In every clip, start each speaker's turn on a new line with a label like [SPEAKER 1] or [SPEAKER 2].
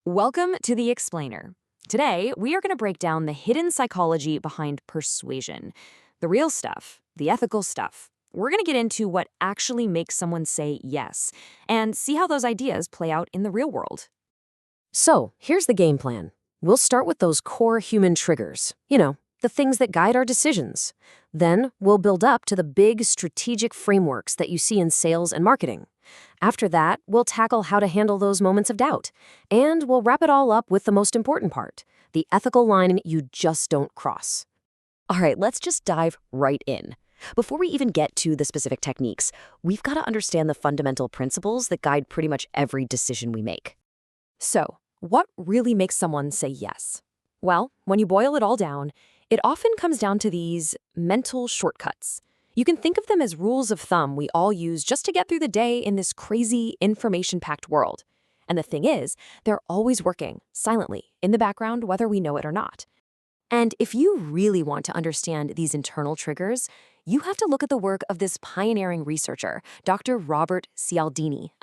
[SPEAKER 1] Welcome to The Explainer. Today, we are going to break down the hidden psychology behind persuasion. The real stuff, the ethical stuff. We're going to get into what actually makes someone say yes, and see how those ideas play out in the real world.
[SPEAKER 2] So, here's the game plan. We'll start with those core human triggers, the things that guide our decisions. Then, we'll build up to the big strategic frameworks that you see in sales and marketing. After that, we'll tackle how to handle those moments of doubt. And we'll wrap it all up with the most important part, the ethical line you just don't cross.
[SPEAKER 3] All right, let's just dive right in. Before we even get to the specific techniques, we've got to understand the fundamental principles that guide pretty much every decision we make.
[SPEAKER 1] So, what really makes someone say yes? Well, when you boil it all down, it often comes down to these mental shortcuts. You can think of them as rules of thumb we all use just to get through the day in this crazy, information-packed world. And the thing is, they're always working, silently, in the background, whether we know it or not. And if you really want to understand these internal triggers, you have to look at the work of this pioneering researcher, Dr. Robert Cialdini.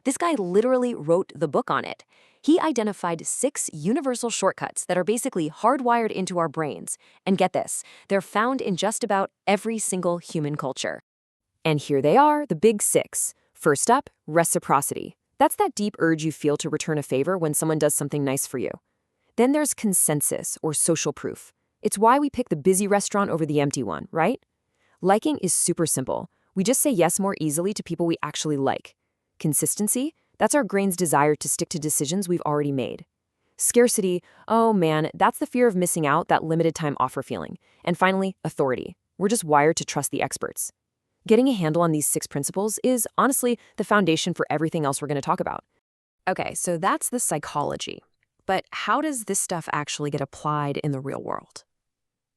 [SPEAKER 1] This guy literally wrote the book on it. He identified 6 universal shortcuts that are basically hardwired into our brains. And get this, they're found in just about every single human culture. And here they are, the big 6. First up, reciprocity. That's that deep urge you feel to return a favor when someone does something nice for you. Then there's consensus, or social proof. It's why we pick the busy restaurant over the empty one, right? Liking is super simple. We just say yes more easily to people we actually like. Consistency? That's our brain's desire to stick to decisions we've already made. Scarcity, oh man, that's the fear of missing out, that limited time offer feeling. And finally, authority. We're just wired to trust the experts. Getting a handle on these 6 principles is, honestly, the foundation for everything else we're going to talk about. Okay, so that's the psychology. But how does this stuff actually get applied in the real world?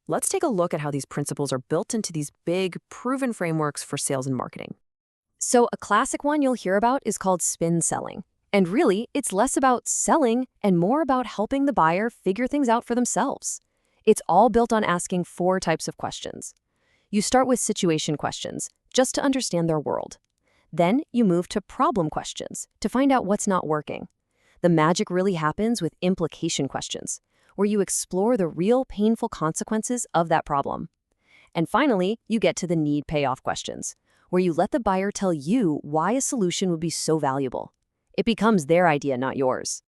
[SPEAKER 1] Let's take a look at how these principles are built into these big, proven frameworks for sales and marketing. So a classic one you'll hear about is called spin selling. And really, it's less about selling and more about helping the buyer figure things out for themselves. It's all built on asking 4 types of questions. You start with situation questions, just to understand their world. Then you move to problem questions, to find out what's not working. The magic really happens with implication questions, where you explore the real painful consequences of that problem. And finally, you get to the need-payoff questions, where you let the buyer tell you why a solution would be so valuable. It becomes their idea, not yours.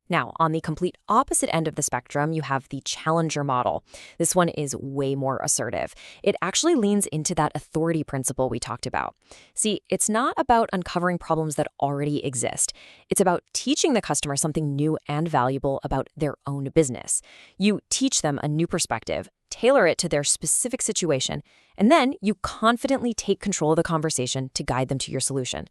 [SPEAKER 1] Now, on the complete opposite end of the spectrum, you have the challenger model. This one is way more assertive. It actually leans into that authority principle we talked about. See, it's not about uncovering problems that already exist. It's about teaching the customer something new and valuable about their own business. You teach them a new perspective, tailor it to their specific situation, and then you confidently take control of the conversation to guide them to your solution.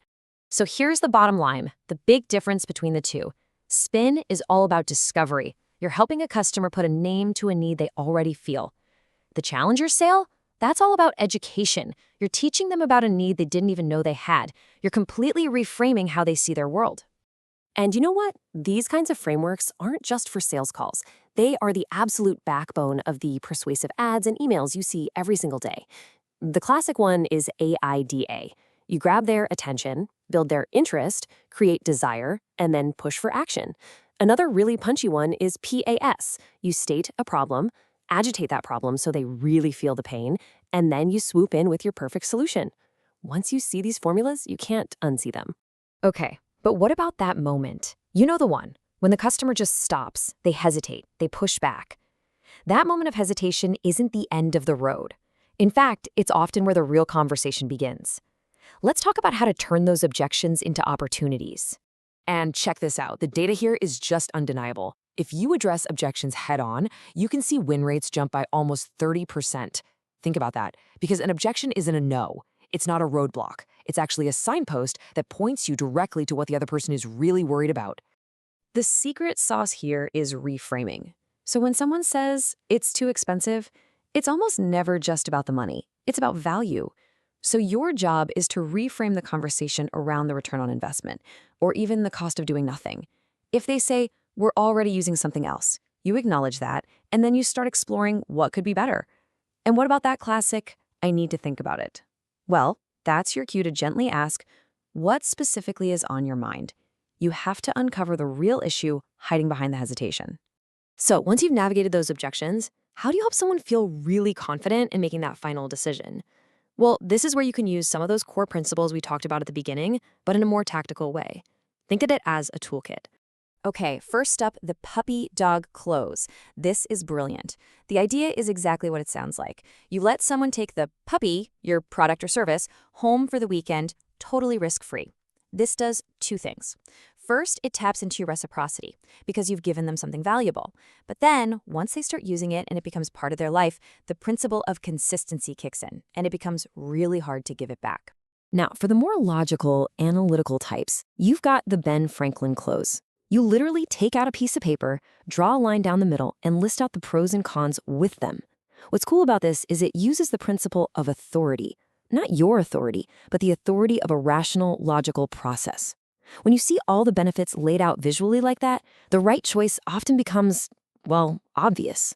[SPEAKER 1] So here's the bottom line, the big difference between the two. Spin is all about discovery. You're helping a customer put a name to a need they already feel. The challenger sale? That's all about education. You're teaching them about a need they didn't even know they had. You're completely reframing how they see their world. And you know what? These kinds of frameworks aren't just for sales calls. They are the absolute backbone of the persuasive ads and emails you see every single day. The classic one is AIDA. You grab their attention, build their interest, create desire, and then push for action. Another really punchy one is PAS. You state a problem, agitate that problem so they really feel the pain, and then you swoop in with your perfect solution. Once you see these formulas, you can't unsee them. Okay, but what about that moment? You know the one, when the customer just stops, they hesitate, they push back. That moment of hesitation isn't the end of the road. In fact, it's often where the real conversation begins. Let's talk about how to turn those objections into opportunities. And check this out, the data here is just undeniable. If you address objections head-on, you can see win rates jump by almost 30%. Think about that, because an objection isn't a no. It's not a roadblock. It's actually a signpost that points you directly to what the other person is really worried about. The secret sauce here is reframing. So when someone says it's too expensive, it's almost never just about the money. It's about value. So your job is to reframe the conversation around the return on investment, or even the cost of doing nothing. If they say, we're already using something else, you acknowledge that, and then you start exploring what could be better. And what about that classic, I need to think about it? Well, that's your cue to gently ask, what specifically is on your mind? You have to uncover the real issue hiding behind the hesitation. So once you've navigated those objections, how do you help someone feel really confident in making that final decision? Well, this is where you can use some of those core principles we talked about at the beginning, but in a more tactical way. Think of it as a toolkit.
[SPEAKER 3] Okay, first up, the puppy dog close. This is brilliant. The idea is exactly what it sounds like. You let someone take the puppy, your product or service, home for the weekend, totally risk-free. This does two things. First, it taps into your reciprocity because you've given them something valuable. But then, once they start using it and it becomes part of their life, the principle of consistency kicks in, and it becomes really hard to give it back.
[SPEAKER 2] Now, for the more logical, analytical types, you've got the Ben Franklin close. You literally take out a piece of paper, draw a line down the middle, and list out the pros and cons with them. What's cool about this is it uses the principle of authority. Not your authority, but the authority of a rational, logical process. When you see all the benefits laid out visually like that, the right choice often becomes, well, obvious.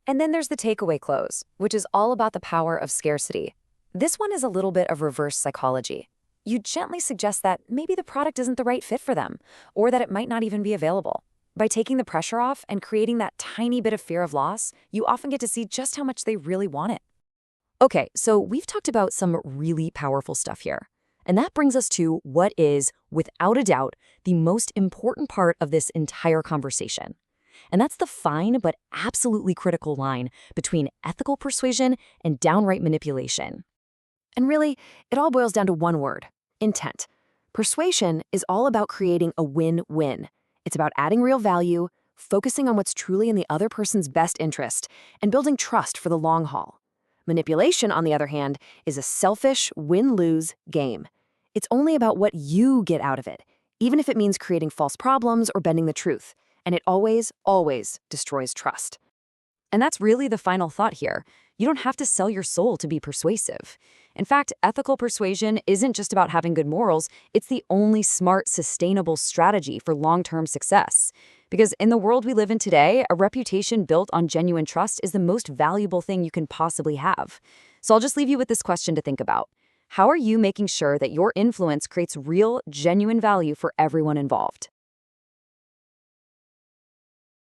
[SPEAKER 3] And then there's the takeaway close, which is all about the power of scarcity. This one is a little bit of reverse psychology. You gently suggest that maybe the product isn't the right fit for them, or that it might not even be available. By taking the pressure off and creating that tiny bit of fear of loss, you often get to see just how much they really want it.
[SPEAKER 1] Okay, so we've talked about some really powerful stuff here. And that brings us to what is, without a doubt, the most important part of this entire conversation. And that's the fine but absolutely critical line between ethical persuasion and downright manipulation. And really, it all boils down to one word: intent. Persuasion is all about creating a win-win. It's about adding real value, focusing on what's truly in the other person's best interest, and building trust for the long haul. Manipulation, on the other hand, is a selfish win-lose game. It's only about what you get out of it, even if it means creating false problems or bending the truth. And it always, always destroys trust.
[SPEAKER 3] And that's really the final thought here. You don't have to sell your soul to be persuasive. In fact, ethical persuasion isn't just about having good morals, it's the only smart, sustainable strategy for long-term success. Because in the world we live in today, a reputation built on genuine trust is the most valuable thing you can possibly have. So I'll just leave you with this question to think about. How are you making sure that your influence creates real, genuine value for everyone involved?